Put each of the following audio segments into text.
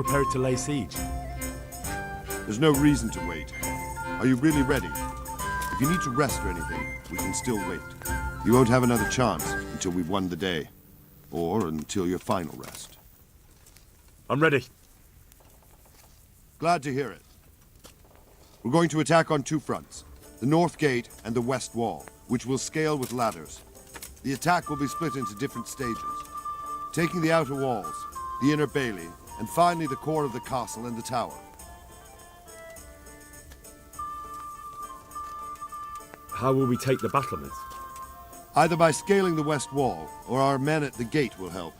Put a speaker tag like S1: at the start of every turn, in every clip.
S1: prepared to lay siege.
S2: There's no reason to wait. Are you really ready? If you need to rest or anything, we can still wait. You won't have another chance until we've won the day. Or until your final rest.
S1: I'm ready.
S2: Glad to hear it. We're going to attack on two fronts. The north gate and the west wall, which will scale with ladders. The attack will be split into different stages. Taking the outer walls, the inner bailey, and finally the core of the castle and the tower.
S1: How will we take the battlements?
S2: Either by scaling the west wall, or our men at the gate will help.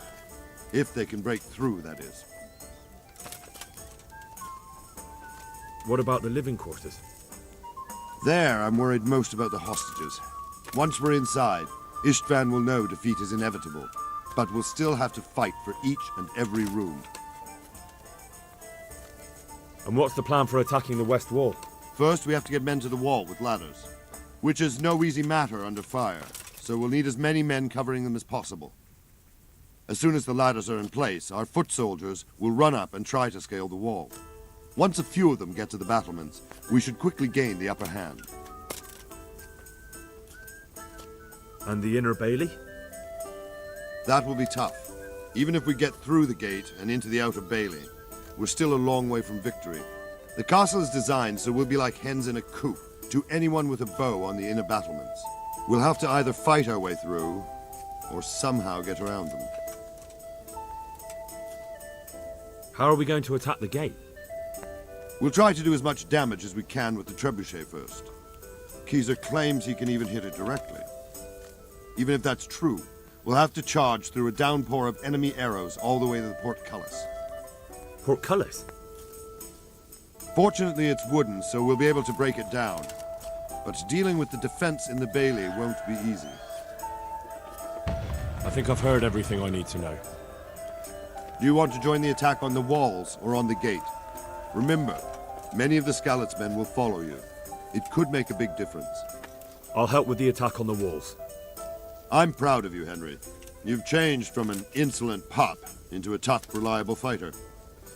S2: If they can break through, that is.
S1: What about the living quarters?
S2: There, I'm worried most about the hostages. Once we're inside, Ištvan will know defeat is inevitable, but we'll still have to fight for each and every room.
S1: And what's the plan for attacking the west wall?
S2: First, we have to get men to the wall with ladders, which is no easy matter under fire, so we'll need as many men covering them as possible. As soon as the ladders are in place, our foot soldiers will run up and try to scale the wall. Once a few of them get to the battlements, we should quickly gain the upper hand.
S1: And the inner bailey?
S2: That will be tough. Even if we get through the gate and into the outer bailey, we're still a long way from victory. The castle is designed so we'll be like hens in a coop to anyone with a bow on the inner battlements. We'll have to either fight our way through, or somehow get around them.
S1: How are we going to attack the gate?
S2: We'll try to do as much damage as we can with the trebuchet first. Kaiser claims he can even hit it directly. Even if that's true, we'll have to charge through a downpour of enemy arrows all the way to the portcullis.
S1: Portcullis?
S2: Fortunately, it's wooden, so we'll be able to break it down. But dealing with the defense in the bailey won't be easy.
S1: I think I've heard everything I need to know.
S2: Do you want to join the attack on the walls or on the gate? Remember, many of the Skalitz men will follow you. It could make a big difference.
S1: I'll help with the attack on the walls.
S2: I'm proud of you, Henry. You've changed from an insolent pup into a tough, reliable fighter.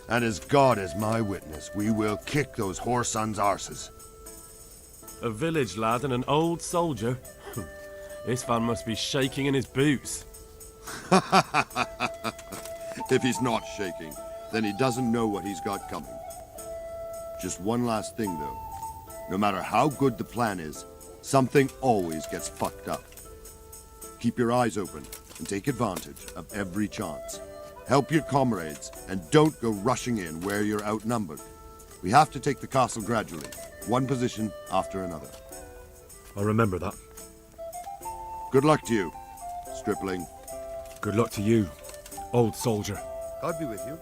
S2: And as God is my witness, we will kick those whore sons' arses.
S3: A village lad and an old soldier? This man must be shaking in his boots.
S2: If he's not shaking, then he doesn't know what he's got coming. Just one last thing, though. No matter how good the plan is, something always gets fucked up. Keep your eyes open and take advantage of every chance. Help your comrades and don't go rushing in where you're outnumbered. We have to take the castle gradually, one position after another.
S1: I'll remember that.
S2: Good luck to you, stripling.
S1: Good luck to you, old soldier.
S2: God be with you.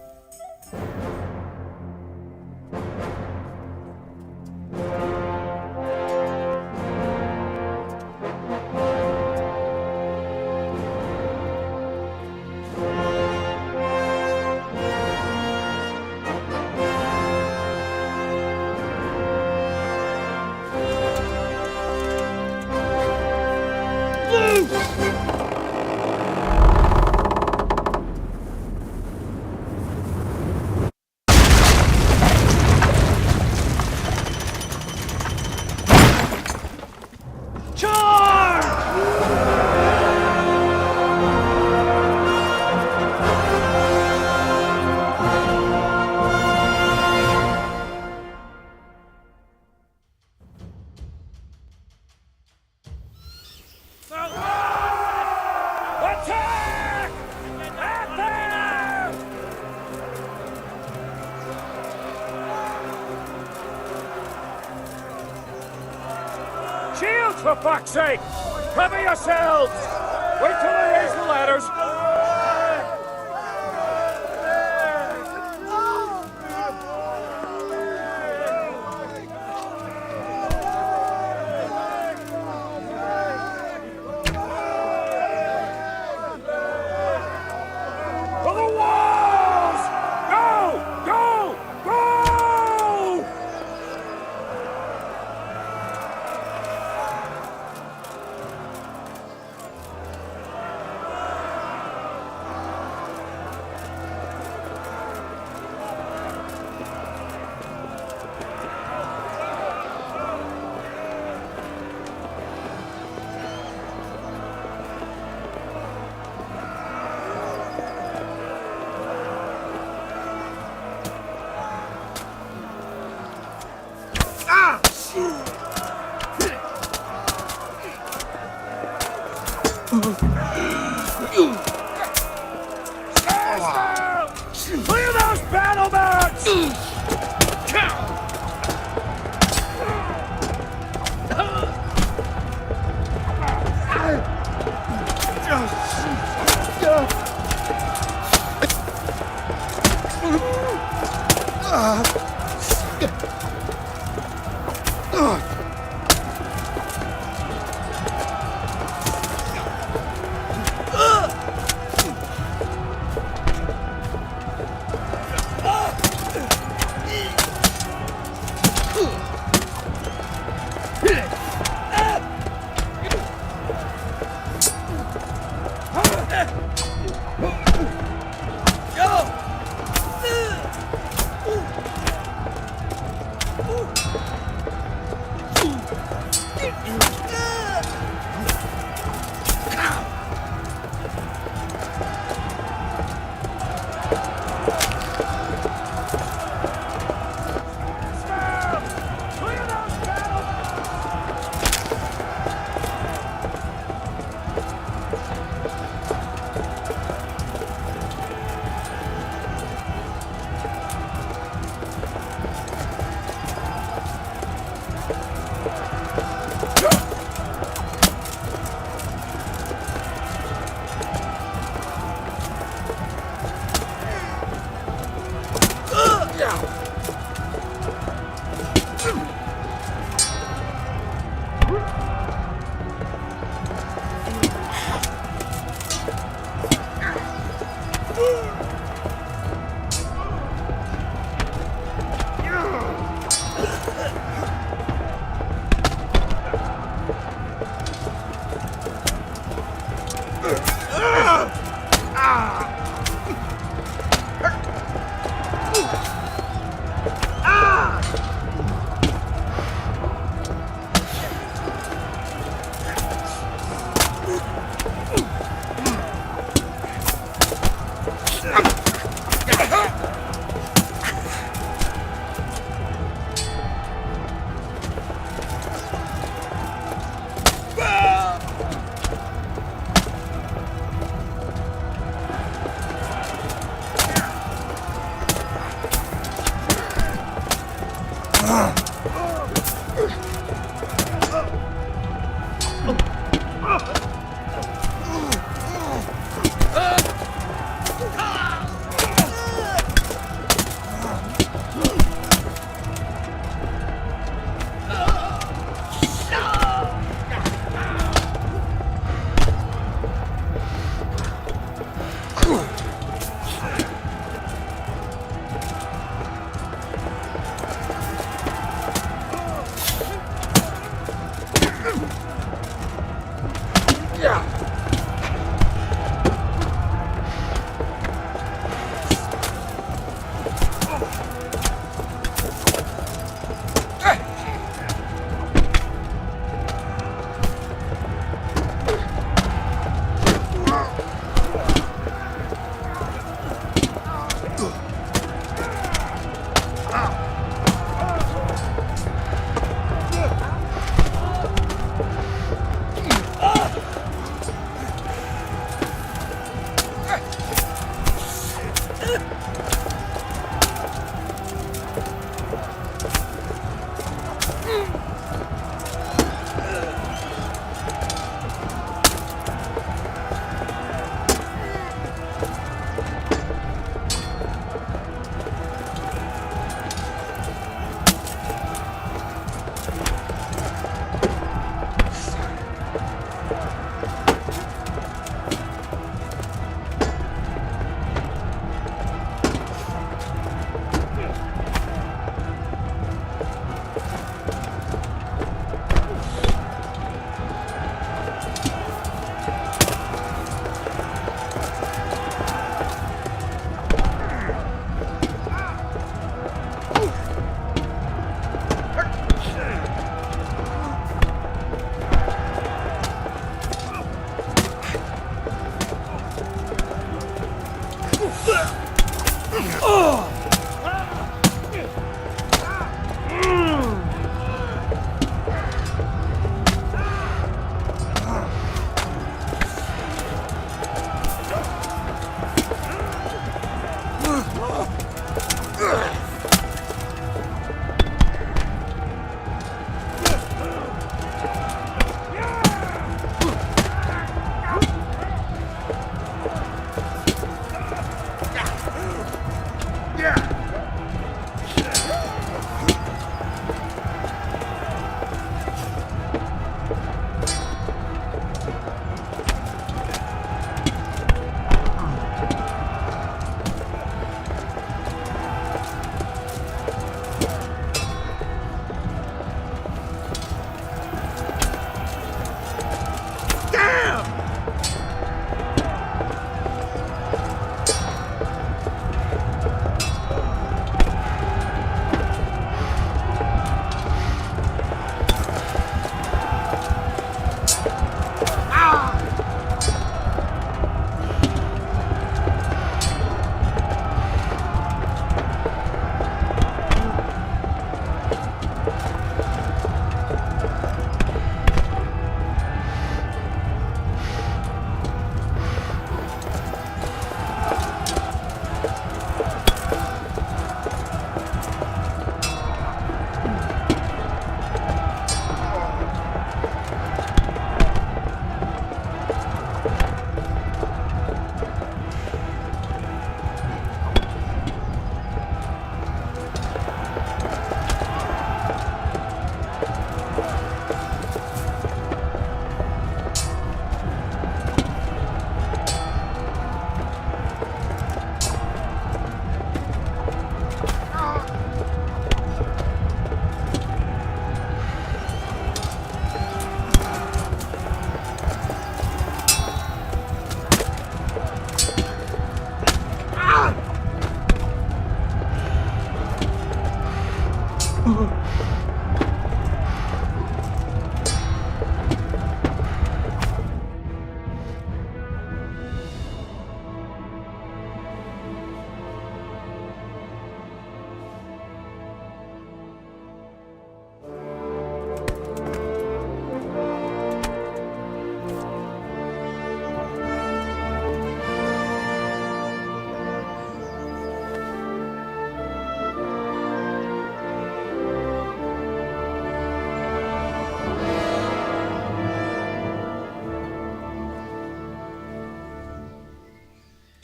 S4: Shields, for fuck's sake! Cover yourselves! Wait till I raise the ladders! For the walls! Go! Go! Go!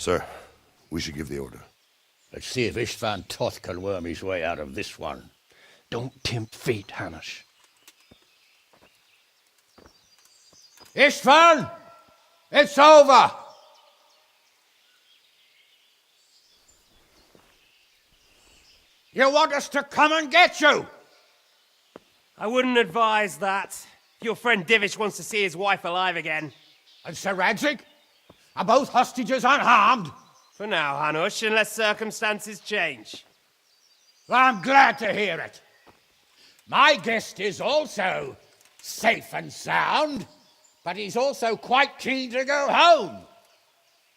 S2: Sir, we should give the order.
S5: Let's see if Ištván Tot can worm his way out of this one.
S6: Don't tempt fate, Hanush.
S5: Ištván! It's over! You want us to come and get you?
S7: I wouldn't advise that. Your friend Divish wants to see his wife alive again.
S5: And Sir Radzik? Are both hostages unharmed?
S7: For now, Hanush, unless circumstances change.
S5: Well, I'm glad to hear it. My guest is also safe and sound, but he's also quite keen to go home.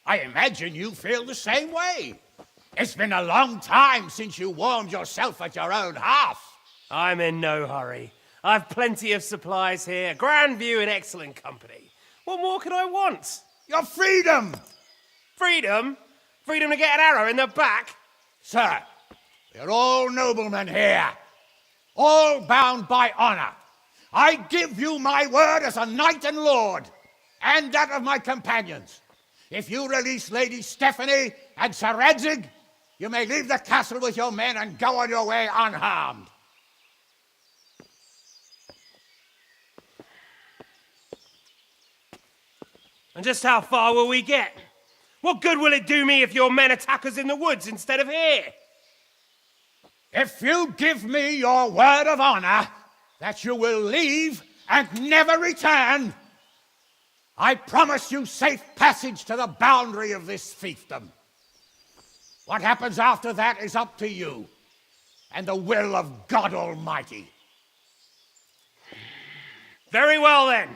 S5: I imagine you feel the same way. It's been a long time since you warmed yourself at your own hearth.
S7: I'm in no hurry. I've plenty of supplies here, grand view and excellent company. What more could I want?
S5: Your freedom!
S7: Freedom? Freedom to get an arrow in the back?
S5: Sir, we're all noblemen here, all bound by honor. I give you my word as a knight and lord, and that of my companions. If you release Lady Stephanie and Sir Radzik, you may leave the castle with your men and go on your way unharmed.
S7: And just how far will we get? What good will it do me if your men attack us in the woods instead of here?
S5: If you give me your word of honor that you will leave and never return, I promise you safe passage to the boundary of this fiefdom. What happens after that is up to you and the will of God Almighty.
S7: Very well then,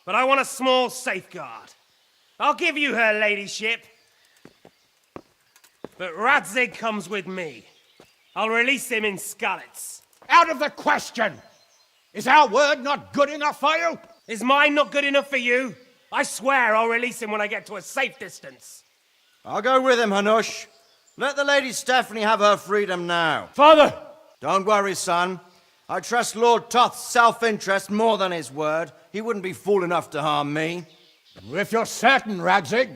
S7: but I want a small safeguard. I'll give you her ladyship, but Radzik comes with me. I'll release him in Skalitz.
S5: Out of the question! Is our word not good enough for you?
S7: Is mine not good enough for you? I swear I'll release him when I get to a safe distance.
S8: I'll go with him, Hanush. Let the Lady Stephanie have her freedom now.
S5: Father!
S8: Don't worry, son. I trust Lord Toth's self-interest more than his word. He wouldn't be fool enough to harm me.
S5: If you're certain, Radzik.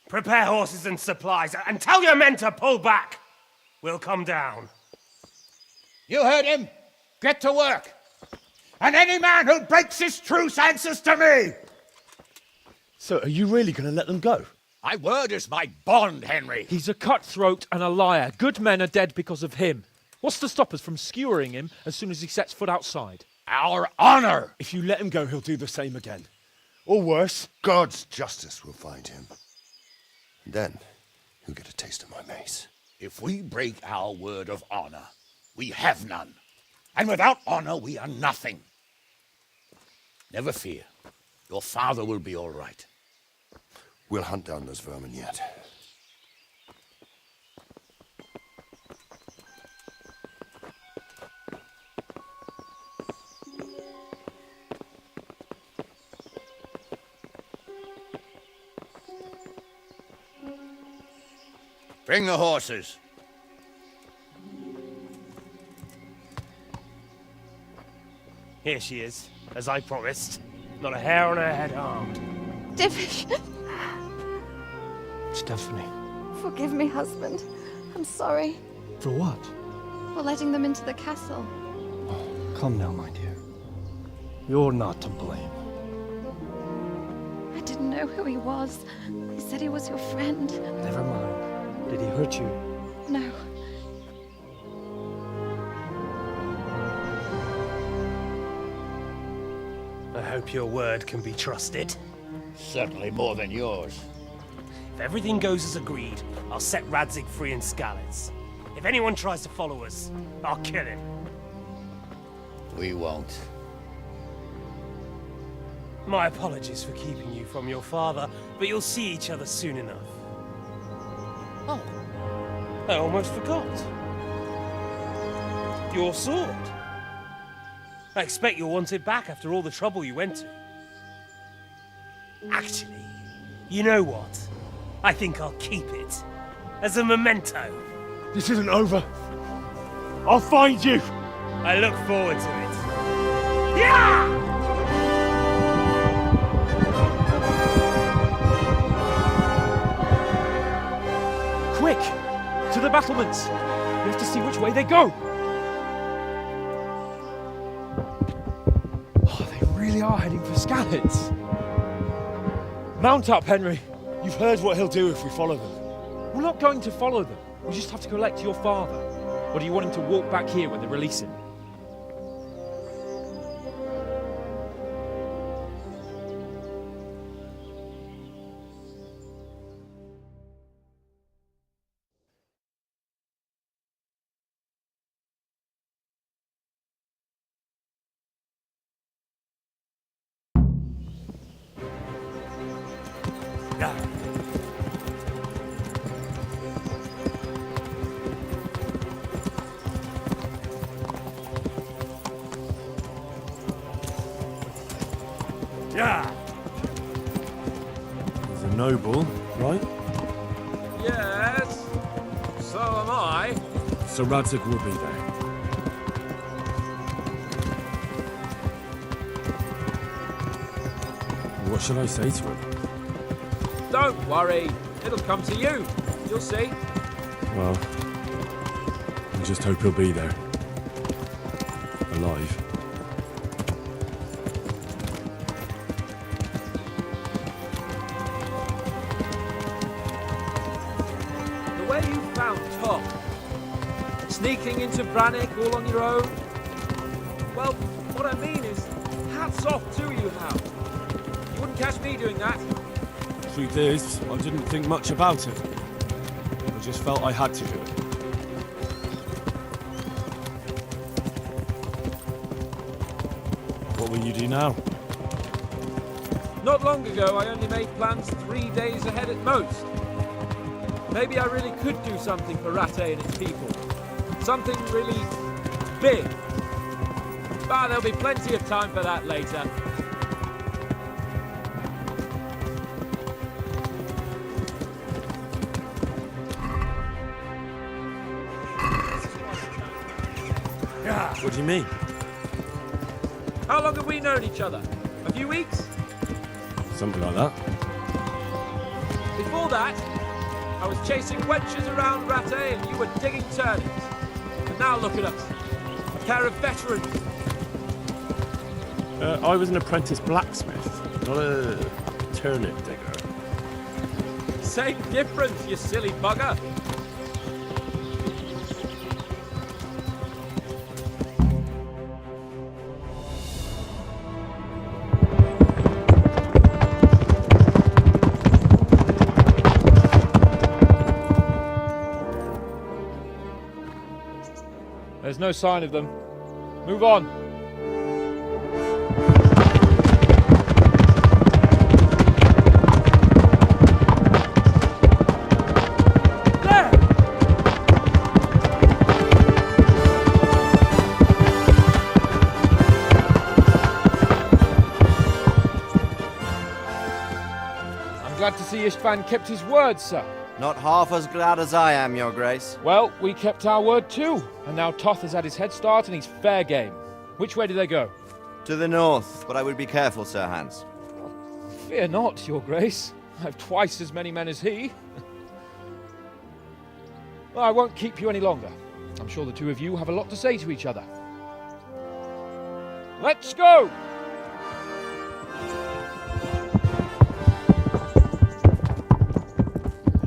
S7: Prepare horses and supplies, and tell your men to pull back. We'll come down.
S5: You heard him. Get to work. And any man who breaks his truce answers to me.
S6: So, are you really going to let them go?
S5: My word is my bond, Henry.
S9: He's a cutthroat and a liar. Good men are dead because of him. What's to stop us from skewering him as soon as he sets foot outside?
S5: Our honor.
S1: If you let him go, he'll do the same again. Or worse.
S2: God's justice will find him. Then, he'll get a taste of my mace.
S5: If we break our word of honor, we have none. And without honor, we are nothing. Never fear. Your father will be all right.
S2: We'll hunt down those vermin yet.
S5: Bring the horses.
S7: Here she is, as I promised. Not a hair on her head harmed.
S10: Divish!
S6: Stephanie.
S10: Forgive me, husband. I'm sorry
S6: For what?
S10: for letting them into the castle.
S6: Come now, my dear. You're not to blame.
S10: I didn't know who he was. He said he was your friend.
S6: Never mind. Did he hurt you?
S10: No.
S7: I hope your word can be trusted.
S5: Certainly more than yours.
S7: If everything goes as agreed, I'll set Radzik free in Skalitz. If anyone tries to follow us, I'll kill him.
S11: We won't.
S7: My apologies for keeping you from your father, but you'll see each other soon enough. Oh, I almost forgot. Your sword. I expect you'll want it back after all the trouble you went to. Actually, you know what? I think I'll keep it. As a memento.
S1: This isn't over. I'll find you.
S7: I look forward to it. Yeah!
S9: Quick! To the battlements! We have to see which way they go! Oh, they really are heading for Scallops. Mount up, Henry.
S1: You've heard what he'll do if we follow them.
S9: We're not going to follow them. We just have to collect your father. Or do you want him to walk back here when they release him?
S7: Yeah!
S3: He's a noble, right?
S9: Yes. So am I.
S3: So Radzig will be there. What shall I say to him?
S9: Don't worry. It'll come to you. You'll see.
S3: Well, I just hope he'll be there. Alive.
S9: The way you found Tom, sneaking into Brannick all on your own. Well, what I mean is, hats off to you now. You wouldn't catch me doing that.
S3: Truth is, I didn't think much about it. I just felt I had to do it. What will you do now?
S9: Not long ago, I only made plans 3 days ahead at most. Maybe I really could do something for Rattay and its people. Something really big. But there'll be plenty of time for that later.
S3: What do you mean?
S9: How long have we known each other? A few weeks?
S3: Something like that.
S9: Before that, I was chasing wenches around Rattay and you were digging turnips. And now look at us. A pair of veterans.
S3: I was an apprentice blacksmith, not a turnip digger.
S9: Same difference, you silly bugger. There's no sign of them. Move on. There! I'm glad to see Ištvan kept his word, sir.
S8: Not half as glad as I am, Your Grace.
S9: Well, we kept our word too. And now Toth has had his head start and he's fair game. Which way do they go?
S8: To the north, but I would be careful, Sir Hans.
S9: Fear not, Your Grace. I have twice as many men as he. Well, I won't keep you any longer. I'm sure the two of you have a lot to say to each other. Let's go!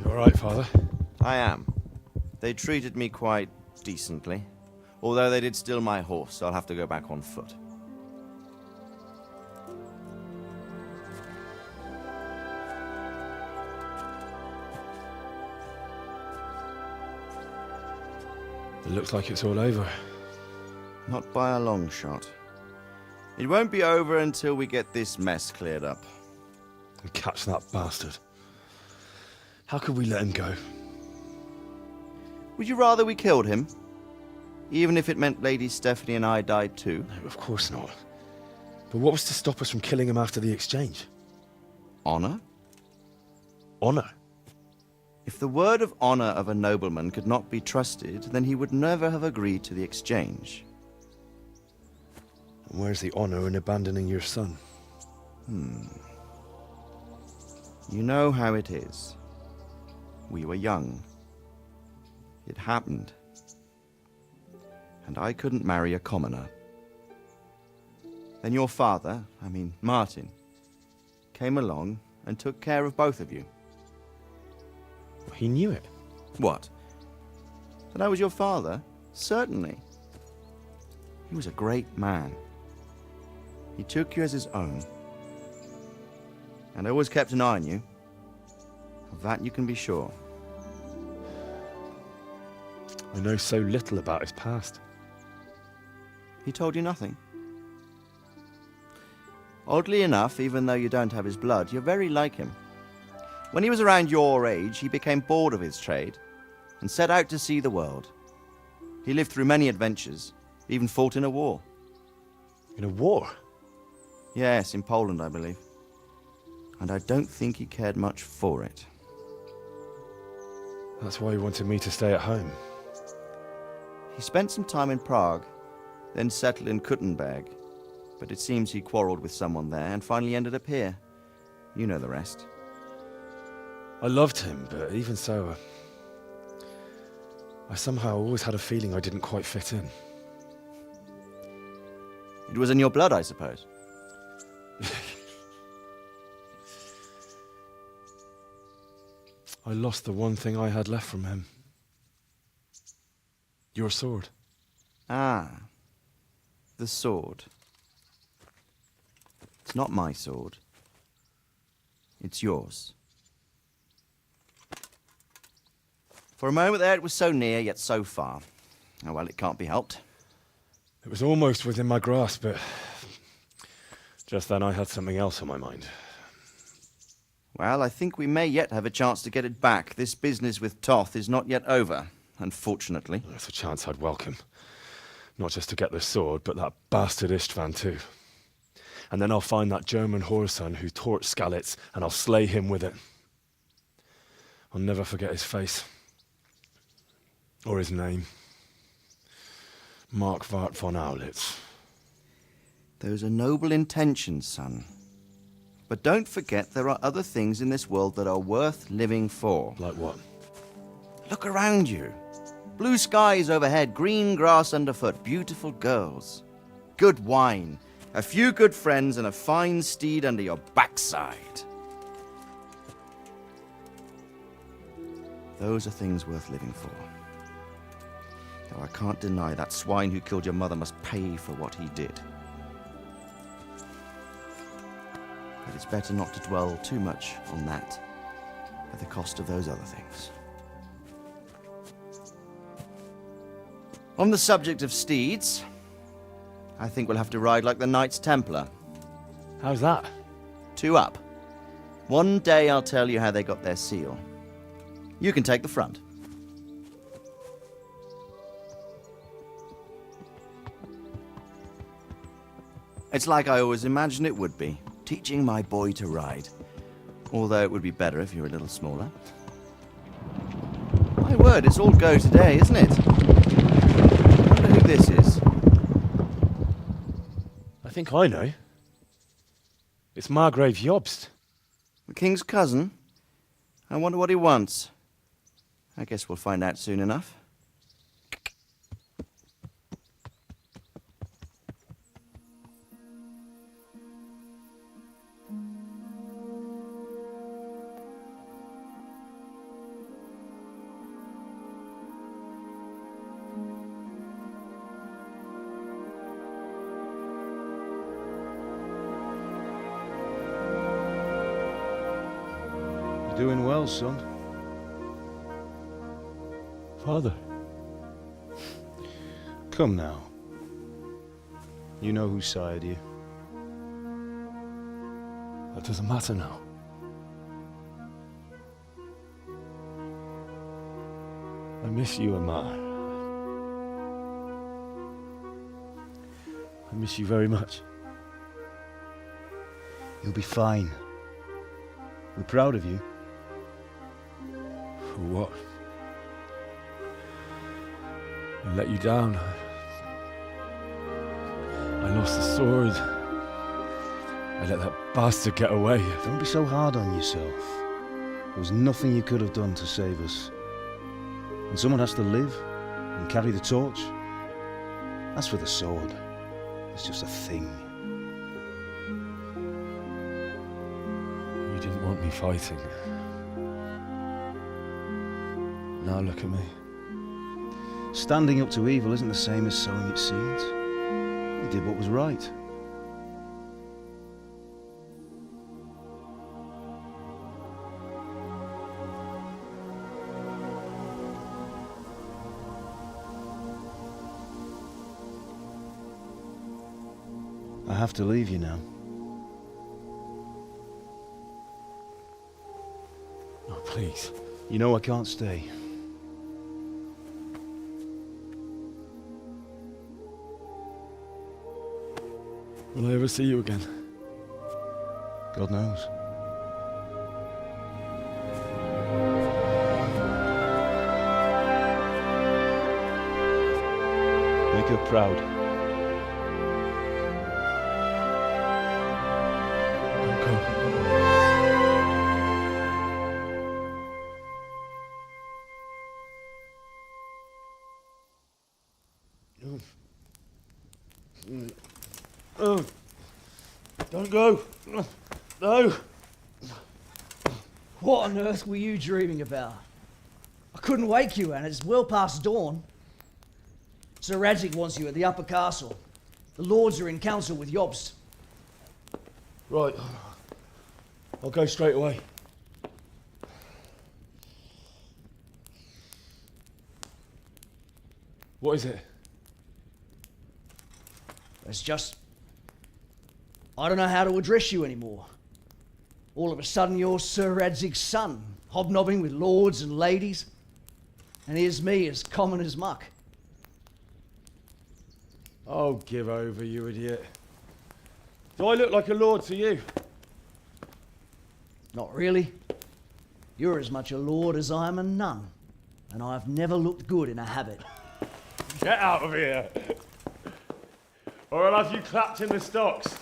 S3: You all right, Father?
S8: I am. They treated me quite decently. Although they did steal my horse, so I'll have to go back on foot.
S3: It looks like it's all over.
S8: Not by a long shot. It won't be over until we get this mess cleared up.
S1: And catch that bastard. How could we let him go?
S8: Would you rather we killed him? Even if it meant Lady Stephanie and I died too?
S1: No, of course not. But what was to stop us from killing him after the exchange?
S8: Honor?
S1: Honor?
S8: If the word of honor of a nobleman could not be trusted, then he would never have agreed to the exchange.
S1: And where's the honor in abandoning your son?
S8: You know how it is. We were young. It happened. And I couldn't marry a commoner. Then your father, Martin, came along and took care of both of you.
S1: He knew it.
S8: What? That I was your father? Certainly. He was a great man. He took you as his own. And always kept an eye on you. Of that you can be sure.
S1: I know so little about his past.
S8: He told you nothing? Oddly enough, even though you don't have his blood, you're very like him. When he was around your age, he became bored of his trade and set out to see the world. He lived through many adventures, even fought in a war.
S1: In a war?
S8: Yes, in Poland, I believe. And I don't think he cared much for it.
S1: That's why he wanted me to stay at home.
S8: He spent some time in Prague, then settled in Kuttenberg. But it seems he quarreled with someone there and finally ended up here. You know the rest.
S1: I loved him, but even so, I somehow always had a feeling I didn't quite fit in.
S8: It was in your blood, I suppose.
S1: I lost the one thing I had left from him. Your sword.
S8: Ah, the sword. It's not my sword. It's yours. For a moment there, it was so near, yet so far. Oh, well, it can't be helped.
S1: It was almost within my grasp, but just then I had something else on my mind.
S8: Well, I think we may yet have a chance to get it back. This business with Toth is not yet over, unfortunately.
S1: That's a chance I'd welcome. Not just to get the sword, but that bastard Ištvan too. And then I'll find that German whoreson who torched Skalitz, and I'll slay him with it. I'll never forget his face. Or his name. Marquardt von Aulitz.
S8: Those are noble intentions, son. But don't forget there are other things in this world that are worth living for.
S1: Like what?
S8: Look around you. Blue skies overhead, green grass underfoot, beautiful girls. Good wine, a few good friends, and a fine steed under your backside. Those are things worth living for. Though I can't deny that swine who killed your mother must pay for what he did. But it's better not to dwell too much on that at the cost of those other things. On the subject of steeds, I think we'll have to ride like the Knights Templar.
S1: How's that?
S8: 2 up. One day I'll tell you how they got their seal. You can take the front. It's like I always imagined it would be, teaching my boy to ride. Although it would be better if you were a little smaller. My word, it's all go today, isn't it? I wonder who this is.
S1: I think I know. It's Margrave Jobst.
S8: The king's cousin? I wonder what he wants. I guess we'll find out soon enough.
S6: Doing well, son.
S1: Father.
S6: Come now. You know who sired you.
S1: That doesn't matter now. I miss you, Amar. I miss you very much.
S6: You'll be fine. We're proud of you.
S1: For what? I let you down. I lost the sword. I let that bastard get away.
S6: Don't be so hard on yourself. There was nothing you could have done to save us. And someone has to live and carry the torch. As for the sword, it's just a thing.
S1: You didn't want me fighting. Now look at me.
S6: Standing up to evil isn't the same as sowing its seeds. You did what was right. I have to leave you now.
S1: Oh, please.
S6: You know I can't stay.
S1: Will I ever see you again?
S6: God knows. Make her proud.
S1: Don't go. No.
S11: What on earth were you dreaming about? I couldn't wake you, and it's well past dawn. Sir Radzik wants you at the upper castle. The lords are in council with Jobst.
S1: Right. I'll go straight away. What is it?
S11: It's just... I don't know how to address you anymore. All of a sudden you're Sir Radzig's son, hobnobbing with lords and ladies. And here's me, as common as muck.
S1: Oh, give over, you idiot. Do I look like a lord to you?
S11: Not really. You're as much a lord as I am a nun. And I've never looked good in a habit.
S1: Get out of here! Or I'll have you clapped in the stocks.